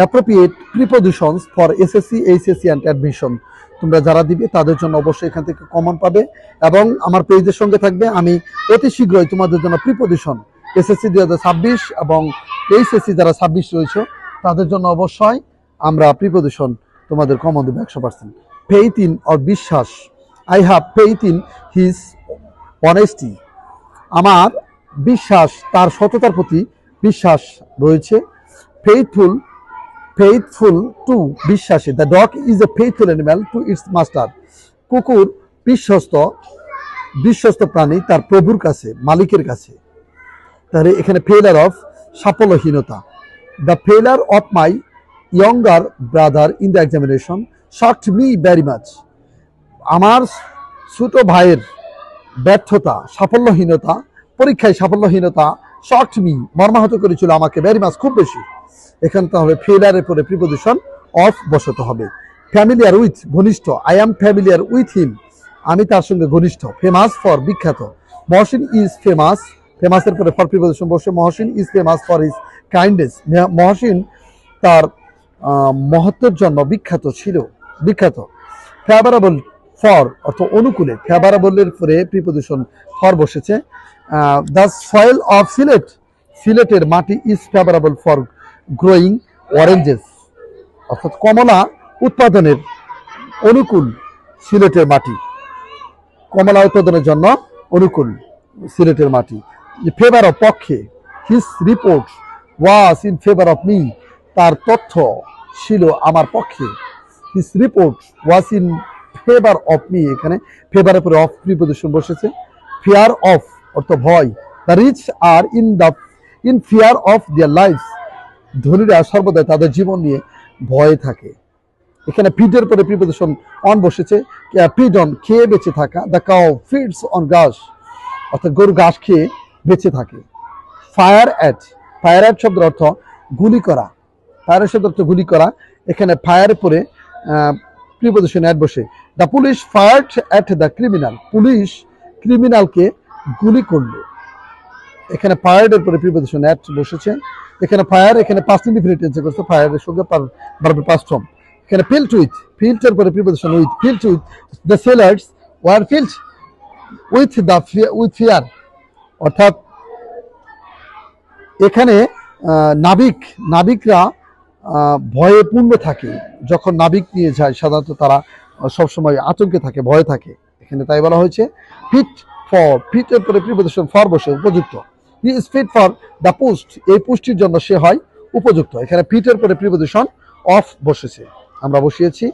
Appropriate prepositions for SSC HSC and admission. তোমরা যারা দিবে তাদের জন্য অবশ্যই এখান থেকে কমন পাবে এবং আমার পেজের সঙ্গে থাকবে। আমি অতি শীঘ্রই তোমাদের জন্য প্রিপজিশন এসএসসি 2026 এবং এইচএসসি যারা 26 রয়েছে তাদের জন্য অবশ্যই আমরা প্রিপজিশন তোমাদের কমন দেবো 100%। ফেইথ ইন অর বিশ্বাস, I have faith in his honesty. আমার বিশ্বাস, তার সততার প্রতি বিশ্বাস রয়েছে। ফেইথফুল টু বিশ্বাসী, the dog is a faithful animal to its master. কুকুর বিশ্বস্ত প্রাণী তার প্রভুর কাছে, মালিকের কাছে। তাহলে এখানে ফেইলার অফ সাফল্যহীনতা, the failure of my younger brother in the examination shocked me very much. আমার ছোট ভাইয়ের ব্যর্থতা, সাফল্যহীনতা, পরীক্ষায় সাফল্যহীনতা শকড মি মর্মাহত করেছিল আমাকে ভেরি মাচ, খুব বেশি। এখানে তাহলে ফেইলারের পরে প্রিপজিশন অফ বসাতে হবে। ফ্যামিলিয়ার উইথ ঘনিষ্ঠ, I am familiar with him, আমি তার সঙ্গে ঘনিষ্ঠ। ফেমাস ফর বিখ্যাত, মহসিন ইজ ফেমাস, ফেমাসের পরে ফর প্রিপজিশন বসে। Mohsin is famous for his kindness, Mohsin তার মহত্বের জন্য বিখ্যাত ছিল, বিখ্যাত। ফেভারেবল ফর অর্থ অনুকূলে, ফেভারেবলের পরে প্রিপজিশন ফর বসেছে। দ্য সয়েল অফ সিলেট, সিলেটের মাটি is favourable for growing oranges, অর্থাৎ কমলা উৎপাদনের অনুকূল সিলেটের মাটি, কমলা উৎপাদনের জন্য অনুকূল সিলেটের মাটি। ফেভার অফ পক্ষে, his report was in favour of me, তার তথ্য ছিল আমার পক্ষে। His report was in favour of me, এখানে ফেভারের পরে অফ প্রিপজিশন বসেছে। ফিয়ার অফ অর্থ ভয়, the rich are in fear of their life, ধনীরা সর্বদাই তাদের জীবন নিয়ে ভয়ে থাকে। এখানে ফিডের পরে প্রিপজিশন অন বসেছে। ফিড অন খেয়ে বেঁচে থাকা, দ্য কাউ ফিডস অন ঘাস, অর্থাৎ গরু ঘাস খেয়ে বেঁচে থাকে। ফায়ার অ্যাট, ফায়ার অ্যাট শব্দের অর্থ গুলি করা, ফায়ারের শব্দের অর্থ গুলি করা। এখানে ফায়ারের পরে প্রিপজিশন অ্যাট বসে। The police fired at the criminal, police ক্রিমিনালকে গুলি করলো। এখানে ফায়ার্ডের পরে প্রিপজিশন অ্যাট বসেছে। এখানে ফায়ার, এখানে পাস্ট ইনডিফিনিট টেন্সে করছে, ফায়ারের সঙ্গে ভার্বের পাস্ট ফর্ম। এখানে ফিল্ড উইথ, ফিল্ডের পরে preposition with. Filled with, the sailors were filled with fear, অর্থাৎ এখানে নাবিকরা ভয়ে পূর্ণ থাকে। যখন নাবিক নিয়ে যায় সাধারণত তারা সবসময় আতঙ্কে থাকে, ভয়ে থাকে। এখানে তাই বলা হয়েছে। ফিট ফর, ফিটের পরে প্রিপজিশন ফর বসে, উপযুক্ত। He is fit for the post, এই পোস্টটির জন্য সে হয় উপযুক্ত। এখানে ফিটের পরে প্রিপজিশন অফ বসেছে, আমরা বসিয়েছি।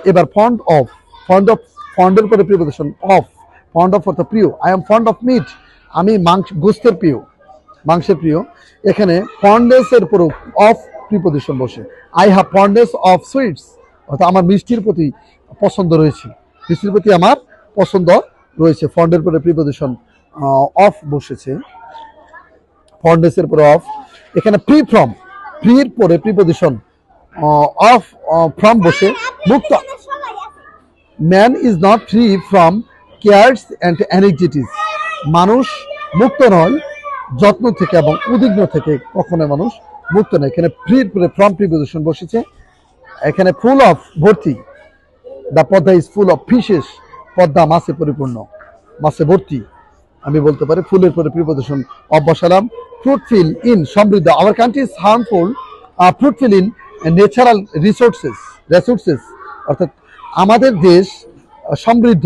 এবার ফন্ড অফ, ফন্ডের পরে প্রিপজিশন অফ। ফন্ড অফ অর্থ প্রিয়, I am fond of meat, আমি গোস্তের প্রিয়, মাংসের প্রিয়। এখানে ফন্ডনেসের পরে অফ প্রিপজিশন বসে। I have fondness of sweets, অর্থাৎ আমার মিষ্টির প্রতি পছন্দ রয়েছে, মিষ্টির প্রতি আমার পছন্দ রয়েছে। ফন্ডের পরে প্রিপজিশন অফ বসেছে, ফন্ডনেসের পরে অফ। এখানে ফ্রি ফ্রম, ফ্রির পরে প্রিপজিশন অফ ফ্রম বসে। মুক্ত, man is not free from cares and anxieties, মানুষ মুক্ত নয় যত্ন থেকে এবং উদ্বিগ্ন থেকে, কখনো মানুষ মুক্ত নয়। এখানে ফ্রির পরে ফ্রম প্রিপজিশন বসেছে। এখানে ফুল অফ ভর্তি, the Padma is full of fishes, Padma মাছে পরিপূর্ণ, মাছে ভর্তি আমি বলতে পারি। ফুলের পরে প্রিপজিশন অফ বসালাম। ফ্রুটফুল ইন, সমৃদ্ধ, our country is harmful fruitful in natural resources, অর্থাৎ আমাদের দেশ সমৃদ্ধ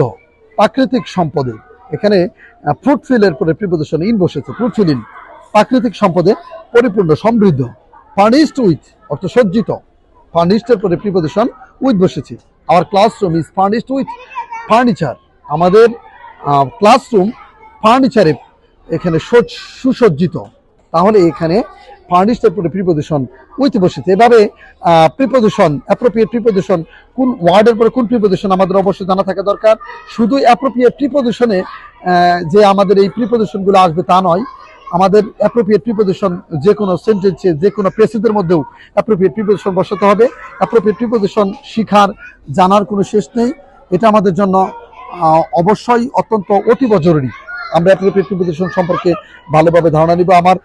প্রাকৃতিক সম্পদে। এখানে ফ্রুটফুলের পরে প্রিপজিশন ইন বসেছে। ফ্রুটফুল ইন, প্রাকৃতিক সম্পদে পরিপূর্ণ, সমৃদ্ধ। ফার্নিশড উইথ অর্থ সজ্জিত, ফার্নিশডের পরে প্রিপজিশন উইথ বসেছে। Our classroom is furnished with furniture, আমাদের ক্লাসরুম ফার্নিচারে এখানে সুসজ্জিত। তাহলে এখানে ফার্নিশডের পরে প্রিপজিশন উইথ বসেছে। এভাবে প্রিপজিশন, অ্যাপ্রোপ্রিয়েট প্রিপজিশন, কোন ওয়ার্ডের পরে কোন প্রিপজিশন আমাদের অবশ্যই জানা থাকা দরকার। শুধু অ্যাপ্রোপ্রিয়েট প্রিপজিশনে যে আমাদের এই প্রিপজিশনগুলো আসবে তা নয়, আমাদের অ্যাপ্রোপ্রিয়েট প্রিপজিশন যে কোনো সেন্টেন্সে, যে কোনো প্রেসিডের মধ্যেও অ্যাপ্রোপ্রিয়েট প্রিপজিশন বসাতে হবে। অ্যাপ্রোপ্রিয়েট প্রিপজিশন শিখার, জানার কোনো শেষ নেই। এটা আমাদের জন্য অবশ্যই অত্যন্ত অতীব জরুরি। আমরা অ্যাপ্রোপ্রিয়েট প্রিপোজিশন সম্পর্কে ভালোভাবে ধারণা নিব। আমার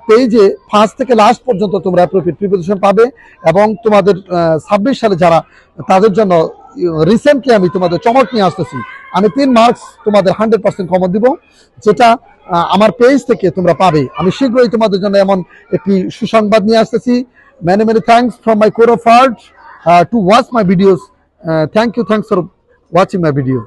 পেজে ফার্স্ট থেকে লাস্ট পর্যন্ত তোমরা অ্যাপ্রোপ্রিয়েট প্রিপোজিশন পাবে, এবং তোমাদের 26 সালে যারা, তাদের জন্য রিসেন্টলি আমি তোমাদের চমক নিয়ে আসতেছি। আমি 3 মার্কস তোমাদের 100% কমন দিব, যেটা আমার পেজ থেকে তোমরা পাবে। আমি শীঘ্রই তোমাদের জন্য এমন একটি সুসংবাদ নিয়ে আসতেছি। Many many thanks from my core of heart to watch my videos. Thanks for watching my video.